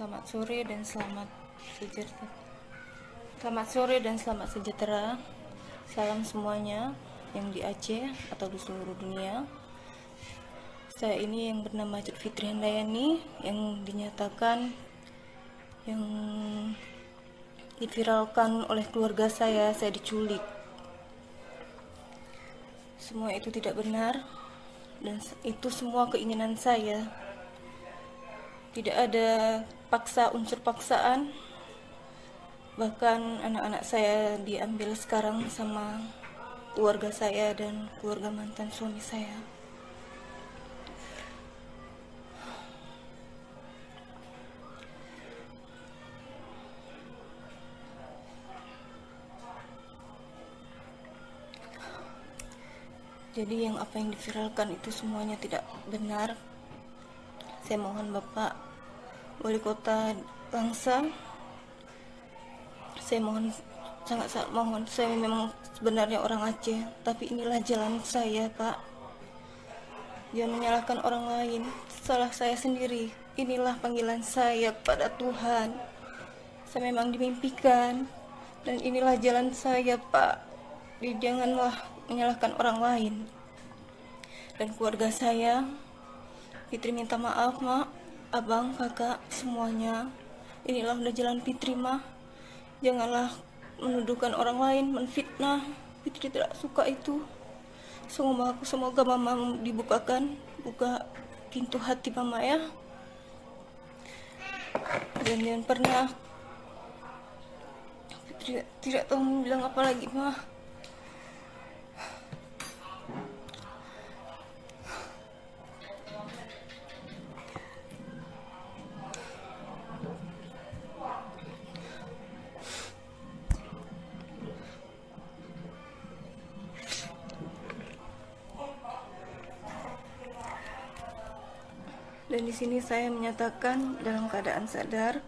Selamat sore dan selamat sejahtera. Selamat sore dan selamat sejahtera. Salam semuanya yang di Aceh atau di seluruh dunia. Saya ini yang bernama Cik Fitri Handayani yang dinyatakan yang diviralkan oleh keluarga saya diculik. Semua itu tidak benar dan itu semua keinginan saya. Tidak ada unsur paksaan. Bahkan anak-anak saya diambil sekarang sama keluarga saya dan keluarga mantan suami saya. Jadi apa yang diviralkan itu semuanya tidak benar. Saya mohon Bapak Wali Kota Langsa, saya mohon, sangat mohon, saya memang sebenarnya orang Aceh, tapi inilah jalan saya, Pak. Jangan menyalahkan orang lain, salah saya sendiri. Inilah panggilan saya kepada Tuhan. Saya memang dimimpikan, dan inilah jalan saya, Pak. Jadi janganlah menyalahkan orang lain. Dan keluarga saya, Fitri minta maaf, Mak, Abang, Kakak, semuanya. Inilah udah jalan Fitri, mah. Janganlah menuduhkan orang lain, menfitnah. Fitri tidak suka itu. Semoga Mama buka pintu hati Mama ya. Dan jangan pernah, Fitri tidak tahu mau bilang apa lagi, mah. Dan di sini saya menyatakan dalam keadaan sadar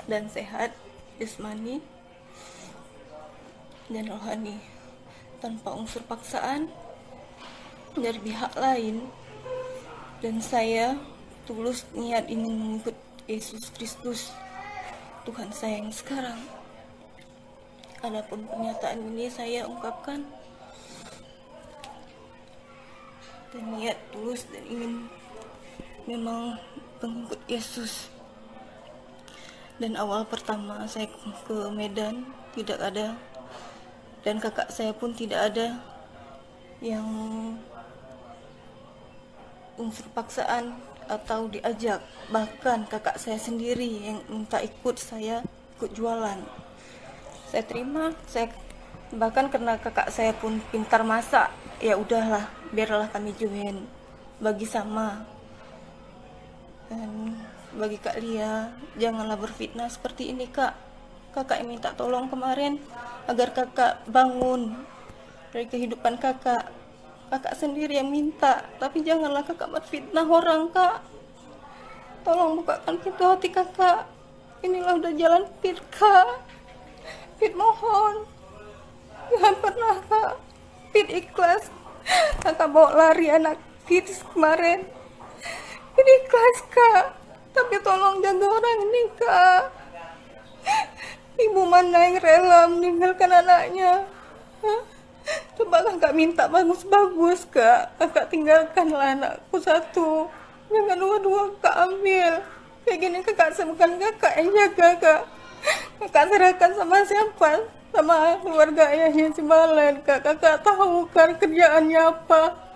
dan sehat jasmani dan rohani, tanpa unsur paksaan dari pihak lain. Dan saya tulus niat ingin mengikut Yesus Kristus, Tuhan saya yang sekarang. Adapun pernyataan ini saya ungkapkan dan niat tulus dan ingin memang pengikut Yesus. Dan awal pertama saya ke Medan tidak ada, dan kakak saya pun tidak ada yang unsur paksaan atau diajak. Bahkan kakak saya sendiri yang minta ikut jualan. Saya terima, bahkan karena kakak saya pun pintar masak, ya udahlah, biarlah kami join, bagi sama. Dan bagi Kak Lia, janganlah berfitnah seperti ini, Kak. Kakak yang minta tolong kemarin agar kakak bangun dari kehidupan kakak. Kakak sendiri yang minta, tapi janganlah kakak berfitnah orang, Kak. Tolong bukakan pintu hati kakak. Inilah udah jalan Fit, Kak. Fit mohon, jangan pernah, Kak. Fit ikhlas. Kakak bawa lari anak Fit kemarin. Ini ikhlas, Kak. Tapi tolong jaga orang ini, Kak. Ibu mana yang rela meninggalkan anaknya? Hah? Coba kakak minta bagus-bagus, Kak. Kakak tinggalkanlah anakku satu. Jangan dua-dua Kak ambil. Kayak gini kakak bukan kakak yang jaga, Kak. Kakak serahkan sama siapa? Sama keluarga ayahnya si Balen, Kak. Kakak tahu kan kerjaannya apa?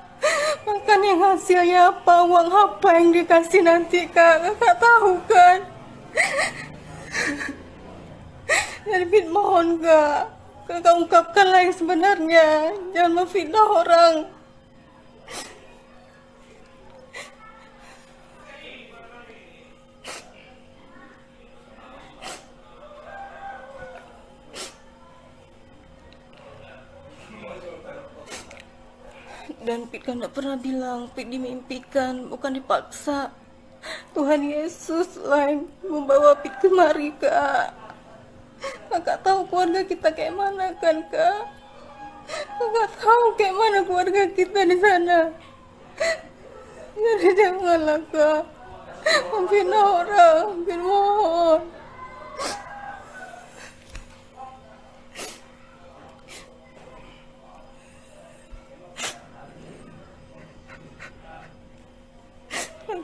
Makan yang hasilnya apa, uang apa yang dikasih nanti, Kak. Kakak tahu kan? Jadi Fit mohon, Kak. Kakak ungkapkanlah yang sebenarnya. Jangan memfitnah orang. Dan Pit kan tidak pernah bilang, Pit dimimpikan, bukan dipaksa. Tuhan Yesus lah yang membawa Pit kemari, Kak. Kakak tahu keluarga kita kayak mana kan, Kak? Kakak tahu kayak mana keluarga kita di sana. Jadi janganlah, Kak. memfitnah orang, Fit mohon.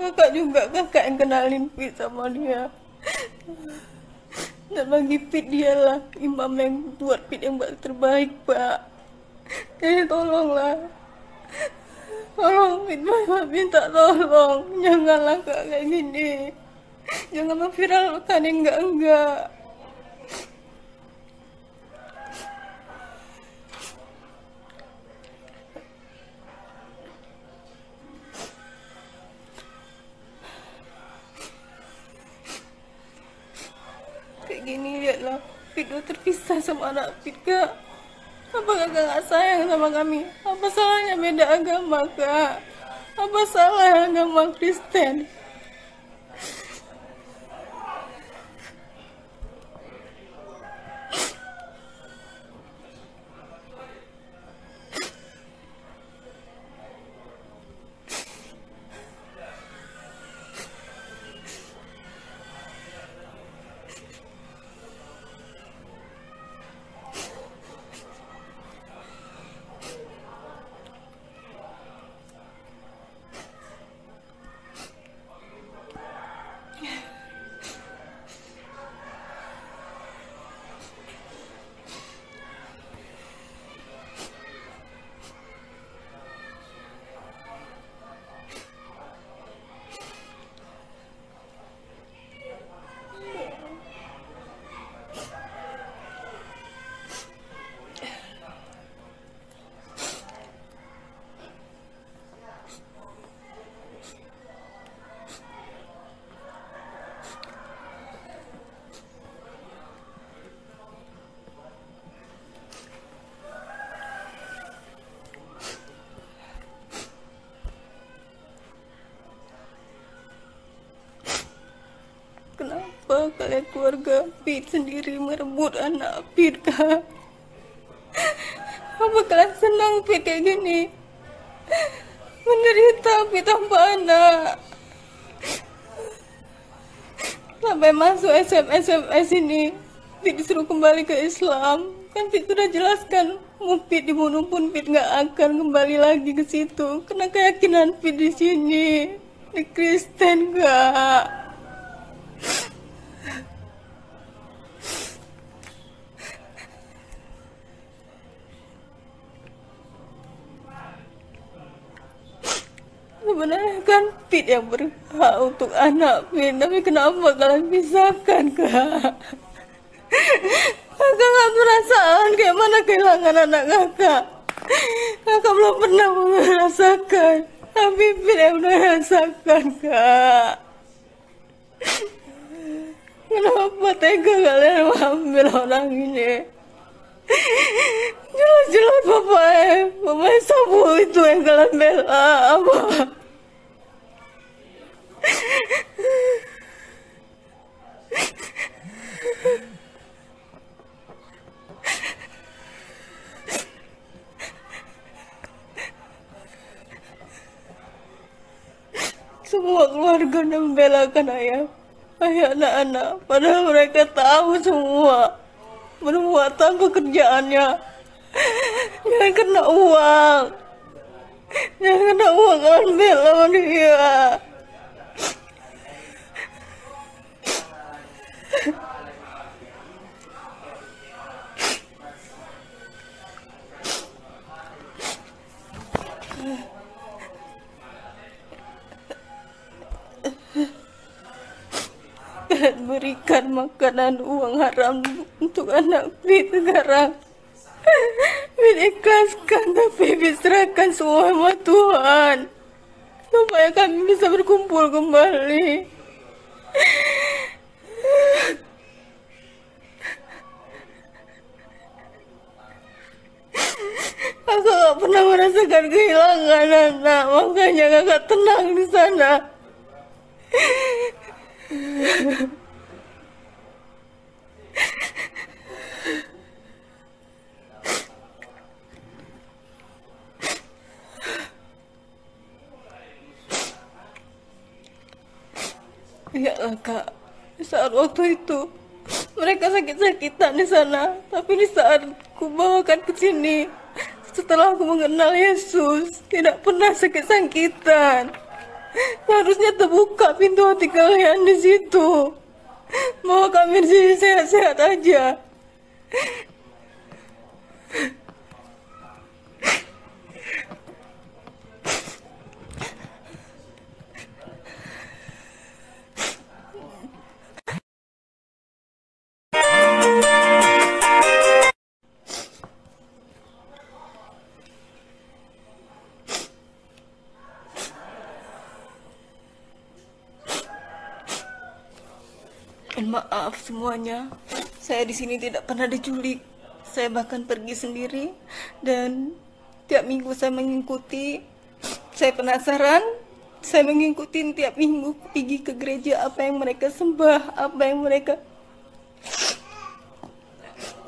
Kakak juga, kakak yang kenalin Fit sama dia. Dan bagi Fit dialah imam yang buat Fit yang terbaik, Pak. Jadi tolonglah. Tolong Fit, Bapak minta tolong. Janganlah Kak kayak gini. Jangan memviralkan yang enggak-enggak. Kayak gini lihatlah, Fit udah terpisah sama anak Fit, Kak. Apa kakak gak sayang sama kami? Apa salahnya beda agama, Kak? Apa salah agama Kristen? Kenapa kalian keluarga Fit sendiri merebut anak Fit, Kak? Apa kalian senang Fit kayak gini? Menderita Fit tanpa anak. Sampai masuk SMS ini, Fit disuruh kembali ke Islam. Kan Fit sudah jelaskan, mau Fit dibunuh pun Fit nggak akan kembali lagi ke situ. Karena keyakinan Fit di sini, di Kristen, Kak. Sebenarnya kan Fit yang berhak untuk anak Fit, tapi kenapa kalian pisahkan, Kak? Kakak gak perasaan kayak mana kehilangan anak kakak. Kakak belum pernah merasakan, tapi Fit yang merasakan, Kak. Kenapa tega kalian mengambil orang ini? Jelas-jelas Bapak Sabu itu yang kalian bela, apa? Semua keluarga membelakan ayah anak-anak, padahal mereka tahu semua perbuatan pekerjaannya. Jangan kena uang, jangan kena uang kalian bela sama dia. Kalian berikan makanan uang haram untuk anak Fit sekarang. Fit ikhlaskan, tapi Fit serahkan semua sama Tuhan, supaya kami bisa berkumpul kembali. Kakak gak pernah merasakan kehilangan anak, makanya kakak tenang di sana. Iyalah kak, di saat waktu itu mereka sakit-sakitan di sana, tapi di saat ku bawakan ke sini, setelah aku mengenal Yesus, tidak pernah sakit-sakitan. Harusnya terbuka pintu hati kalian di situ, bahwa kami di sini sehat-sehat aja. Dan maaf semuanya, saya di sini tidak pernah diculik. Saya bahkan pergi sendiri dan tiap minggu saya mengikuti. Saya penasaran, saya mengikuti tiap minggu pergi ke gereja, apa yang mereka sembah, apa yang mereka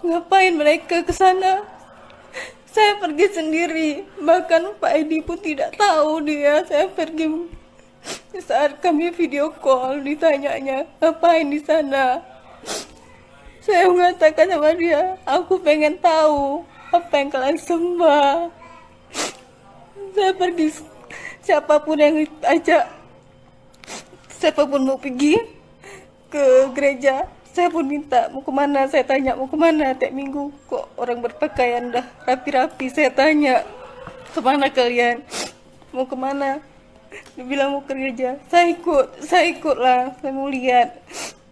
ngapain mereka ke sana. Saya pergi sendiri, bahkan Pak Edi pun tidak tahu dia saya pergi. Saat kami video call, ditanyanya ngapain di sana, saya mengatakan sama dia, aku pengen tahu apa yang kalian sembah. Saya pergi, siapapun yang ajak, siapapun mau pergi ke gereja, saya pun minta mau kemana. Saya tanya mau kemana tiap minggu, kok orang berpakaian dah rapi-rapi. Saya tanya kemana kalian, mau kemana, dia bilang mau ke gereja. Saya ikutlah, saya mau lihat.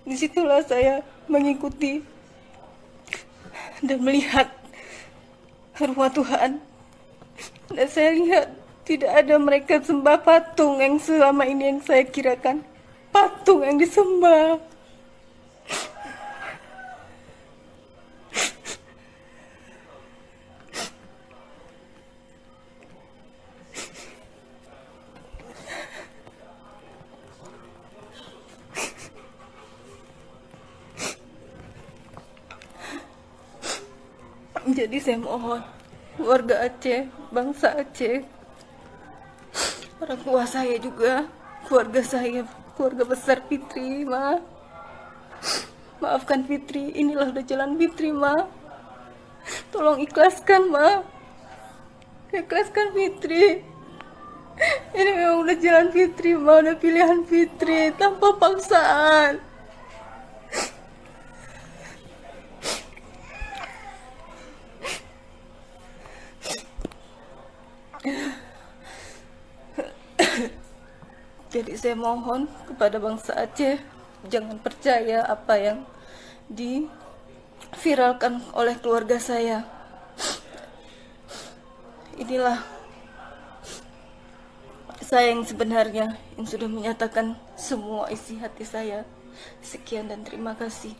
Disitulah saya mengikuti dan melihat rumah Tuhan, dan saya lihat tidak ada mereka sembah patung yang selama ini yang saya kirakan patung yang disembah. Jadi saya mohon warga Aceh, bangsa Aceh, orang tua saya juga, keluarga saya, keluarga besar Fitri, maafkan Fitri. Inilah udah jalan Fitri, tolong ikhlaskan, ikhlaskan Fitri. Ini memang udah jalan Fitri, udah pilihan Fitri tanpa paksaan. Jadi saya mohon kepada bangsa Aceh, jangan percaya apa yang diviralkan oleh keluarga saya. Inilah saya yang sebenarnya, yang sudah menyatakan semua isi hati saya. Sekian dan terima kasih.